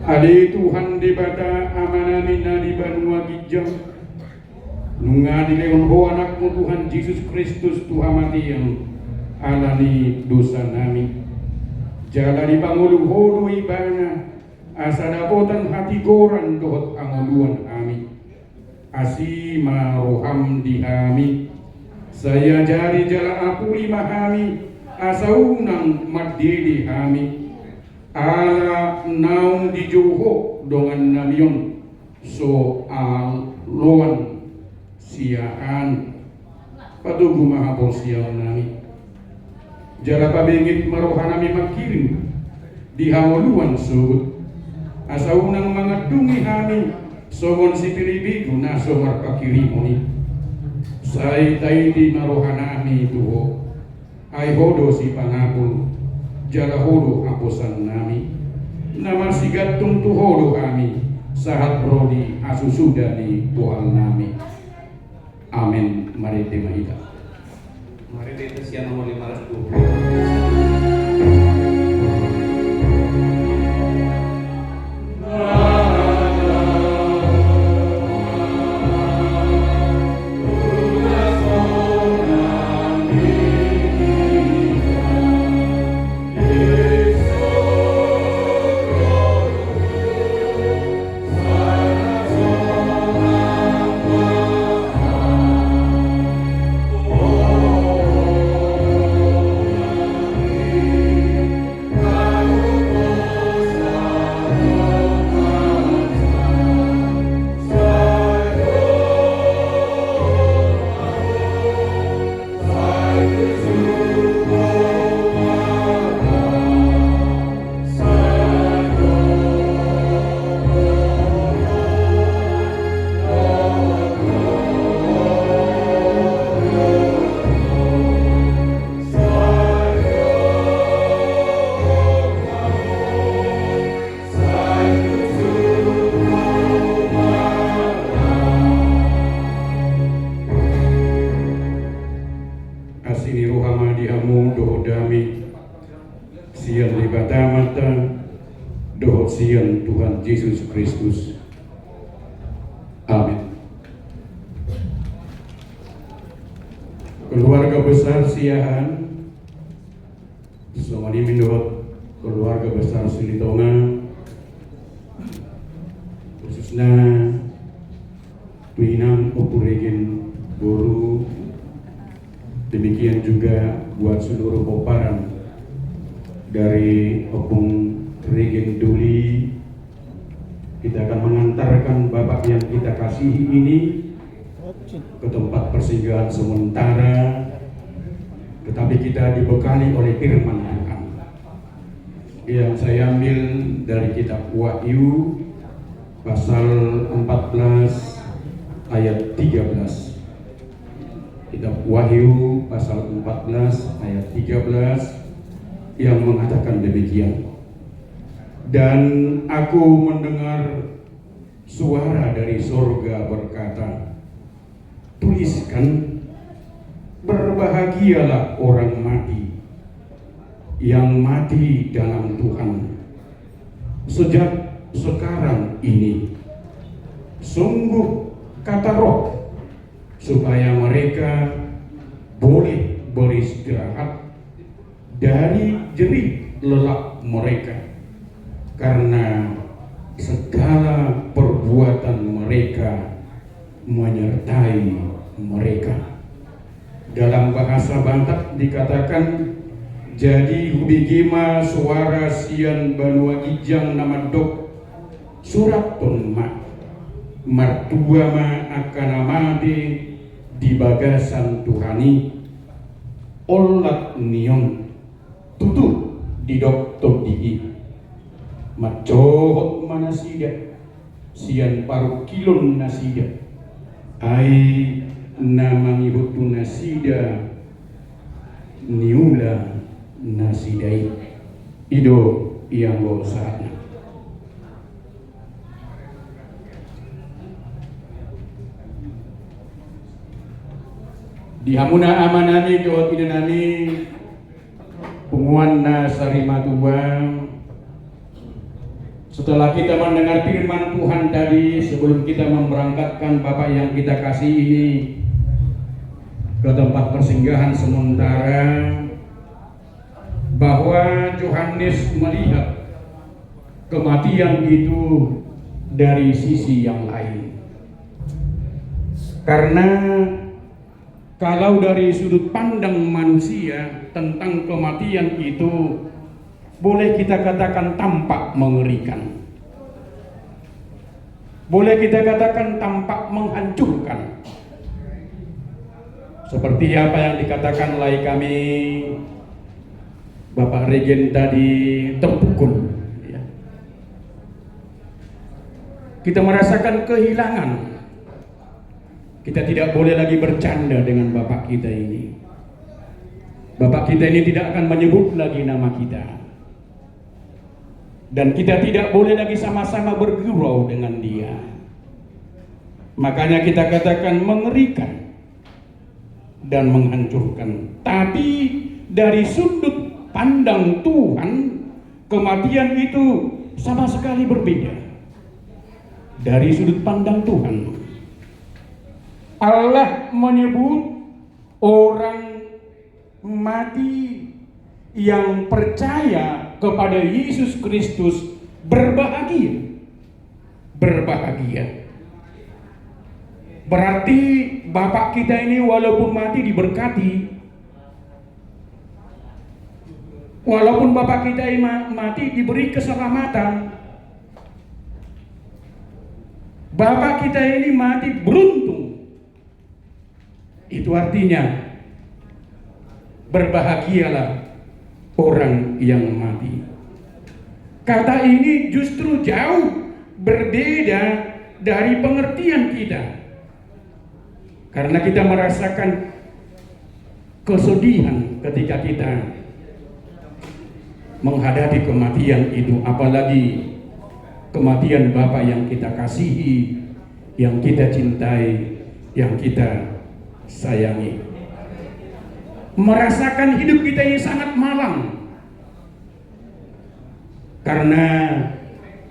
Ade Tuhan di bata amanami na di banua gijang nunga di leon ho anakmu Tuhan Yesus Kristus Tuhan mati yang alani dosa nami jala di pangulu hodo ibana asa dapotan hati goran dohot anguluan ami asima roham dihami saya jari jala apuli mahami asa unang madidi hami ala naung di Joho dongan namion so loan siaan patugu mahapol siyaw nami jala pabengit marohanami makirim di hamuluan subut asa unang mga dungi hami somon si pilibigo na somar pakirimoni say tay di marohanami tuho ay hodo si pangapul jala hodo haposan nami nama sigattung tu hodo kami sahat brodi asusuda di Tuhan nami amin. Mari tema kita mari kita siang nomor 520 sian Tuhan Yesus Kristus. Amin. Keluarga besar siahan somani menurut keluarga besar Silitonga khususnya Pinang Opuregen Boru, demikian juga buat seluruh poparan dari Opung Regen Duli. Kita akan mengantarkan Bapak yang kita kasihi ini ke tempat persinggahan sementara, tetapi kita dibekali oleh firman Tuhan yang saya ambil dari kitab Wahyu pasal 14 ayat 13. Kitab Wahyu pasal 14 ayat 13 yang mengatakan demikian. Dan aku mendengar suara dari sorga berkata, tuliskan, berbahagialah orang mati yang mati dalam Tuhan sejak sekarang ini. Sungguh kata Roh, supaya mereka boleh beristirahat dari jerih lelap mereka, karena segala perbuatan mereka menyertai mereka. Dalam bahasa Batak dikatakan, jadi hubigima suara sian banua gijang nama dok surat tonma martua ma akan amade di bagasan Tuhani olat nion tutup di dok todi macohot manasida sian paru kilon nasida ai nama ibutu nasida niula nasidai ido yang go saatnya. Di hamuna amanami doa pidanami punguan na sarima tuang Setelah kita mendengar firman Tuhan tadi, sebelum kita memberangkatkan Bapak yang kita kasih ini ke tempat persinggahan sementara, bahwa Yohanes melihat kematian itu dari sisi yang lain. Karena kalau dari sudut pandang manusia tentang kematian itu boleh kita katakan tampak mengerikan, boleh kita katakan tampak menghancurkan, seperti apa yang dikatakan oleh kami Bapak Regen tadi, terpukul ya. Kita merasakan kehilangan. Kita tidak boleh lagi bercanda dengan Bapak kita ini. Bapak kita ini tidak akan menyebut lagi nama kita. Dan kita tidak boleh lagi sama-sama bergurau dengan dia. Makanya kita katakan mengerikan dan menghancurkan. Tapi dari sudut pandang Tuhan, kematian itu sama sekali berbeda. Dari sudut pandang Tuhan, Allah menyebut orang mati yang percaya kepada Yesus Kristus berbahagia. Berbahagia. Berarti Bapak kita ini walaupun mati diberkati. Walaupun Bapak kita ini mati diberi keselamatan. Bapak kita ini mati beruntung. Itu artinya berbahagialah orang yang mati. Kata ini justru jauh berbeda dari pengertian kita. Karena kita merasakan kesedihan ketika kita menghadapi kematian itu, apalagi kematian Bapa yang kita kasihi, yang kita cintai, yang kita sayangi. Merasakan hidup kita ini sangat malang. Karena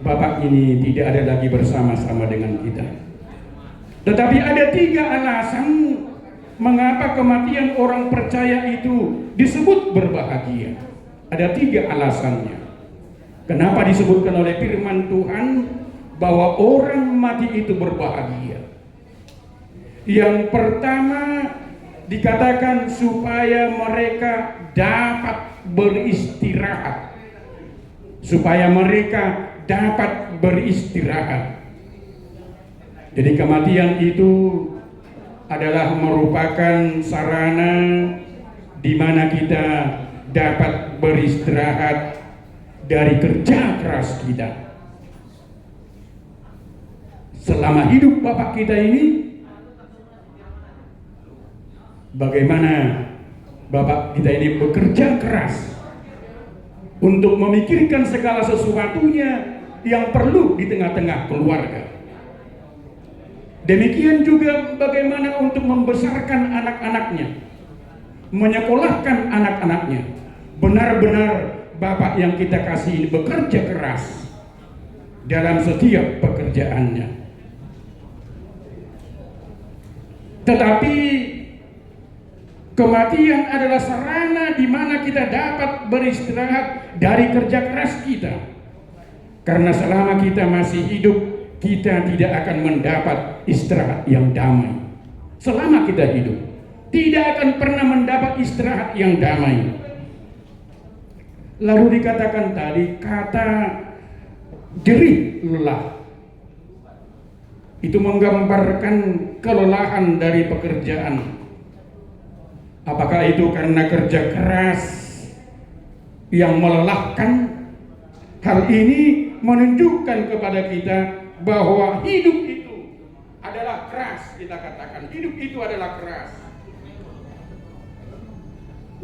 Bapak ini tidak ada lagi bersama-sama dengan kita. Tetapi ada 3 alasan mengapa kematian orang percaya itu disebut berbahagia. Ada 3 alasannya. Kenapa disebutkan oleh firman Tuhan bahwa orang mati itu berbahagia? Yang pertama dikatakan supaya mereka dapat beristirahat. Supaya mereka dapat beristirahat. Jadi kematian itu adalah merupakan sarana di mana kita dapat beristirahat dari kerja keras kita. Selama hidup Bapak kita ini, bagaimana Bapak kita ini bekerja keras untuk memikirkan segala sesuatunya yang perlu di tengah-tengah keluarga. Demikian juga bagaimana untuk membesarkan anak-anaknya, menyekolahkan anak-anaknya. Benar-benar Bapak yang kita kasih ini bekerja keras dalam setiap pekerjaannya. Tetapi kematian adalah sarana di mana kita dapat beristirahat dari kerja keras kita. Karena selama kita masih hidup, kita tidak akan mendapat istirahat yang damai. Selama kita hidup, tidak akan pernah mendapat istirahat yang damai. Lalu dikatakan tadi, kata jerih lelah itu menggambarkan kelelahan dari pekerjaan. Apakah itu karena kerja keras yang melelahkan? Hal ini menunjukkan kepada kita bahwa hidup itu adalah keras. Kita katakan hidup itu adalah keras.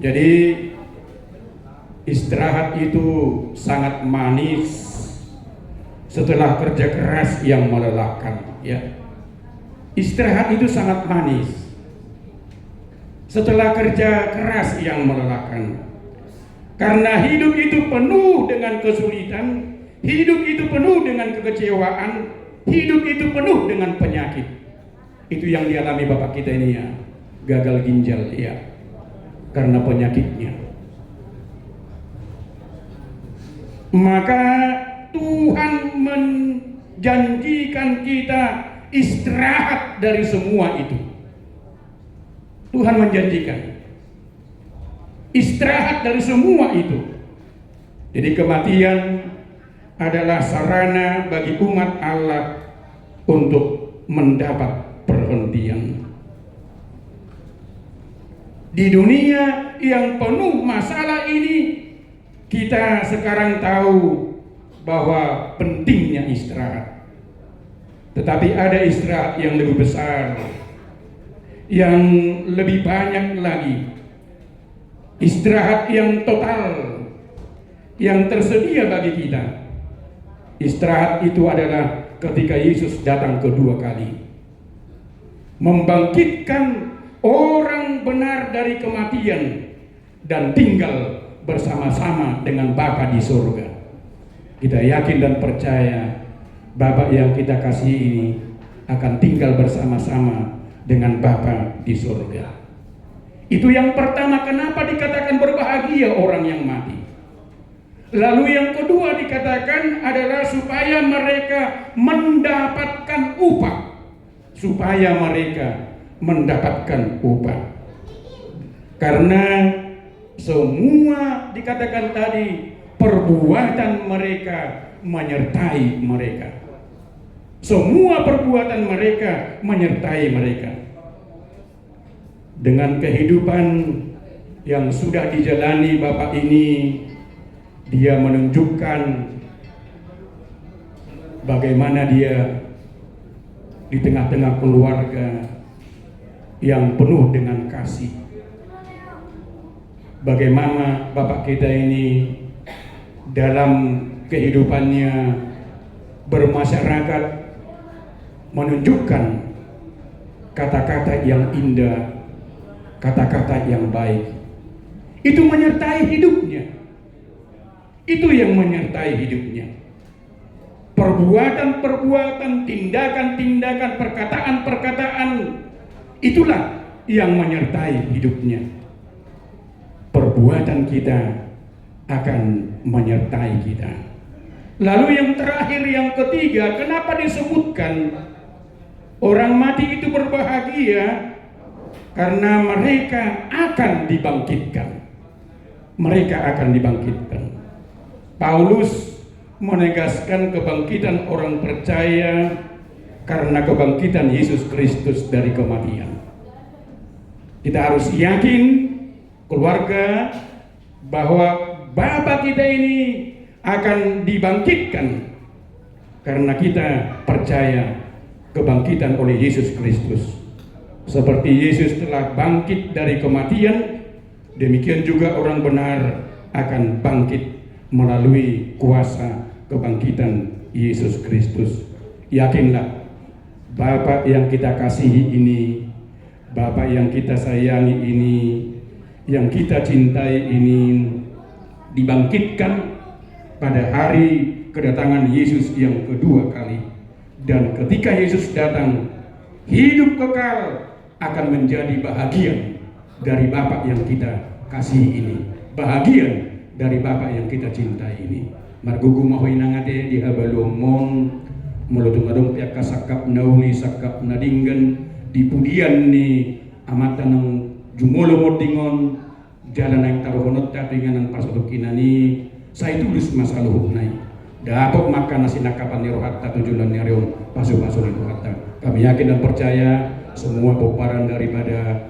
Jadi istirahat itu sangat manis setelah kerja keras yang melelahkan, ya. Istirahat itu sangat manis setelah kerja keras yang melelahkan. Karena hidup itu penuh dengan kesulitan, Hidup itu penuh dengan kekecewaan, hidup itu penuh dengan penyakit. Itu yang dialami bapak kita ini ya, gagal ginjal ya, karena penyakitnya. Maka Tuhan menjanjikan kita istirahat dari semua itu. Tuhan menjanjikan istirahat dari semua itu. Jadi kematian adalah sarana bagi umat Allah untuk mendapat perhentian. Di dunia yang penuh masalah ini, kita sekarang tahu bahwa pentingnya istirahat. Tetapi ada istirahat yang lebih besar, yang lebih banyak lagi. Istirahat yang total, yang tersedia bagi kita. Istirahat itu adalah ketika Yesus datang kedua kali, membangkitkan orang benar dari kematian dan tinggal bersama-sama dengan Bapa di surga. Kita yakin dan percaya Bapa yang kita kasih ini akan tinggal bersama-sama dengan Bapa di surga. Itu yang pertama, kenapa dikatakan berbahagia orang yang mati. Lalu yang kedua dikatakan adalah supaya mereka mendapatkan upah. Supaya mereka mendapatkan upah. Karena semua dikatakan tadi, perbuatan mereka menyertai mereka. Semua perbuatan mereka menyertai mereka. Dengan kehidupan yang sudah dijalani Bapak ini, dia menunjukkan bagaimana dia di tengah-tengah keluarga yang penuh dengan kasih. Bagaimana Bapak kita ini dalam kehidupannya bermasyarakat menunjukkan kata-kata yang indah, kata-kata yang baik. Itu menyertai hidupnya. Itu yang menyertai hidupnya. Perbuatan-perbuatan, tindakan-tindakan, perkataan-perkataan, itulah yang menyertai hidupnya. Perbuatan kita akan menyertai kita. Lalu yang terakhir, yang ketiga, kenapa disebutkan orang mati itu berbahagia? Karena mereka akan dibangkitkan. Mereka akan dibangkitkan. Paulus menegaskan kebangkitan orang percaya karena kebangkitan Yesus Kristus dari kematian. Kita harus yakin, keluarga, bahwa Bapa kita ini akan dibangkitkan karena kita percaya kebangkitan oleh Yesus Kristus. Seperti Yesus telah bangkit dari kematian, demikian juga orang benar akan bangkit melalui kuasa kebangkitan Yesus Kristus. Yakinlah, Bapa yang kita kasihi ini, Bapa yang kita sayangi ini, yang kita cintai ini, dibangkitkan pada hari kedatangan Yesus yang kedua kali. Dan ketika Yesus datang, hidup kekal akan menjadi bahagian dari Bapa yang kita kasihi ini, bahagian dari Bapa yang kita cintai ini. Margugu mahoy nangate di habalomon mulutung adong pihak kasakap nauli sakap nadinggan di pudian ni amatan ng jumulo modingon jalan yang taruhonot tatingan ng pasodok kinani sa itulus masaluhog nai dapat makan nasi nakapan ni rohatta tujulan ni reon pasu-pasu ni rohatta. Kami yakin dan percaya semua peparan daripada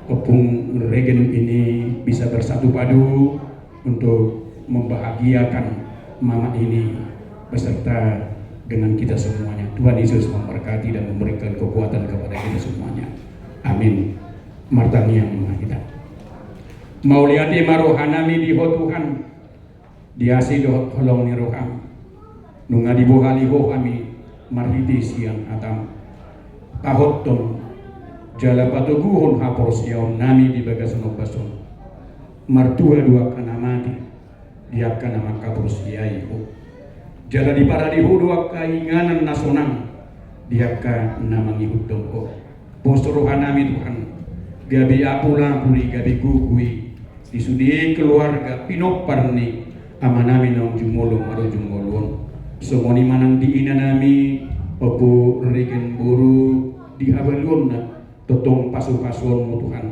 Opung Regen ini bisa bersatu padu untuk membahagiakan mama ini beserta dengan kita semuanya. Tuhan Yesus memberkati dan memberikan kekuatan kepada kita semuanya. Amin. Martani yang kita. Mauliati marohanami diho Tuhan, diasi do holong ni roham. Nunga dibuhaliho kami marhiti siang atam. Tahotton jala patuguhon hapos yaon nami di bagasan bason. Martua dua kanamati, dia kana makapros yaiho. Jala di para di hudu kainganan nasional diaka namangi hudong ko. Posturuhan nami Tuhan. Gabi apula puli gabi gugui disudi keluarga pinoparni ama nami nong jumolong aro jumolon. Songoni manang di ina nami opo regen buru di abalun na totong pasu-pasuan mo Tuhan.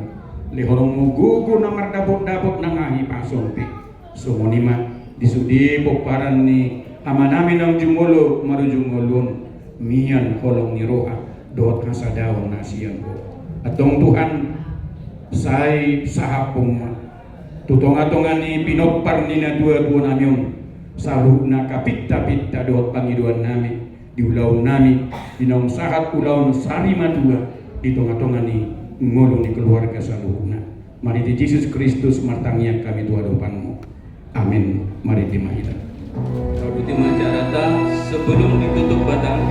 Lehorong mo gugu na mardabot-dabot na ngahi pasong pi. Songoni ma disudi poparan ni ama namin ang jumulo marujungolon miyan kolong ni roha doot kasadaw na siyang ko. Atong Tuhan say sahapong ma tutong-atongan ni pinopar ni na dua-dua namin salu na kapita-pita doot pangiduan namin di ulaw namin dinong sahat ulaw sari madua ditong-atongan ni ngolong ni keluarga saluhna. Mari di Yesus Kristus martangian kami tua depanmu. Amin. Mari dimahita. Ultima Carata sebelum ditutup batang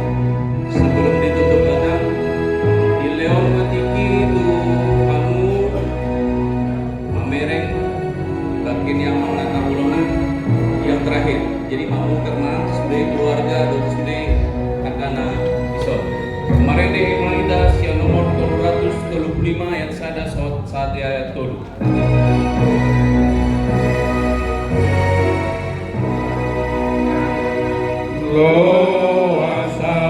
di Leon Matiki itu kamu mamereng bagian yang mana kabulona yang terakhir. Jadi kamu karena sudah keluarga dan sudah akan bisa. Kemarin di Imunitas yang nomor 235 yang sada saat ayat tolu. Loasa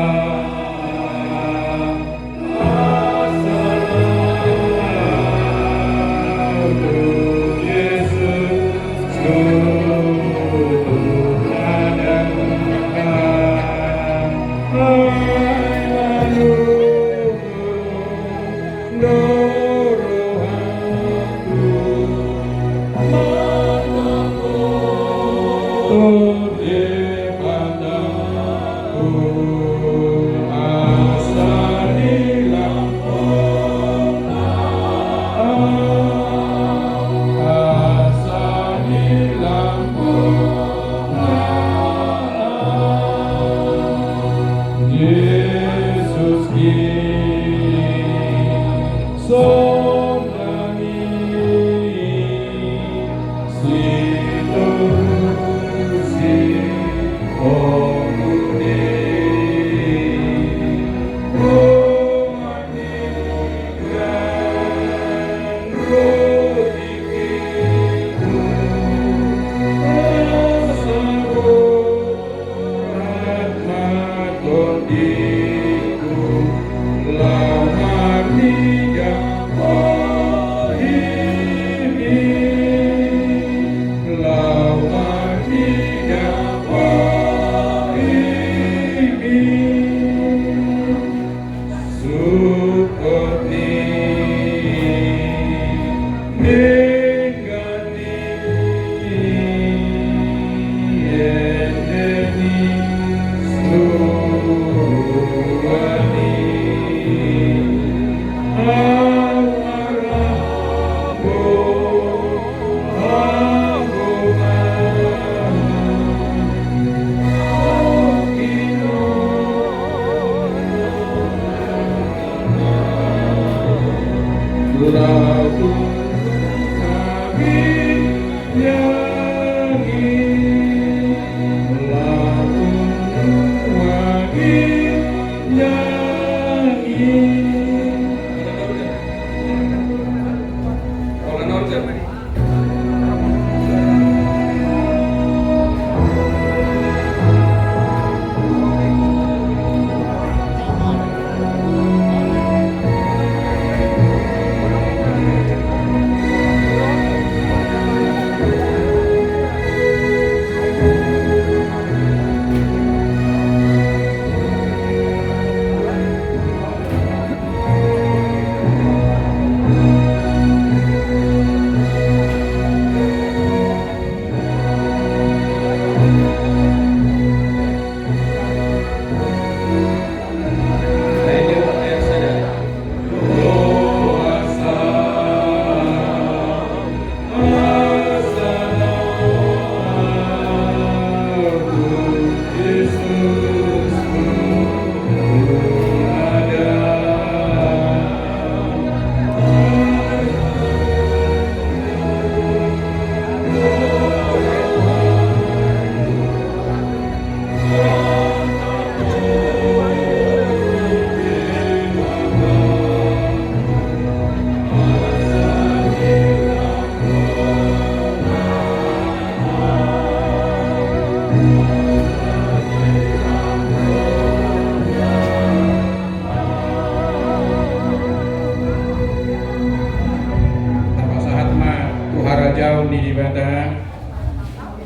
di bata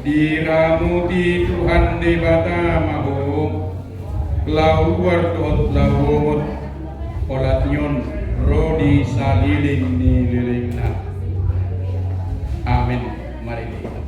diramuti Tuhan di bata mahu lauar dot laut olat nyon rodi saliling ni lilingna. Amin.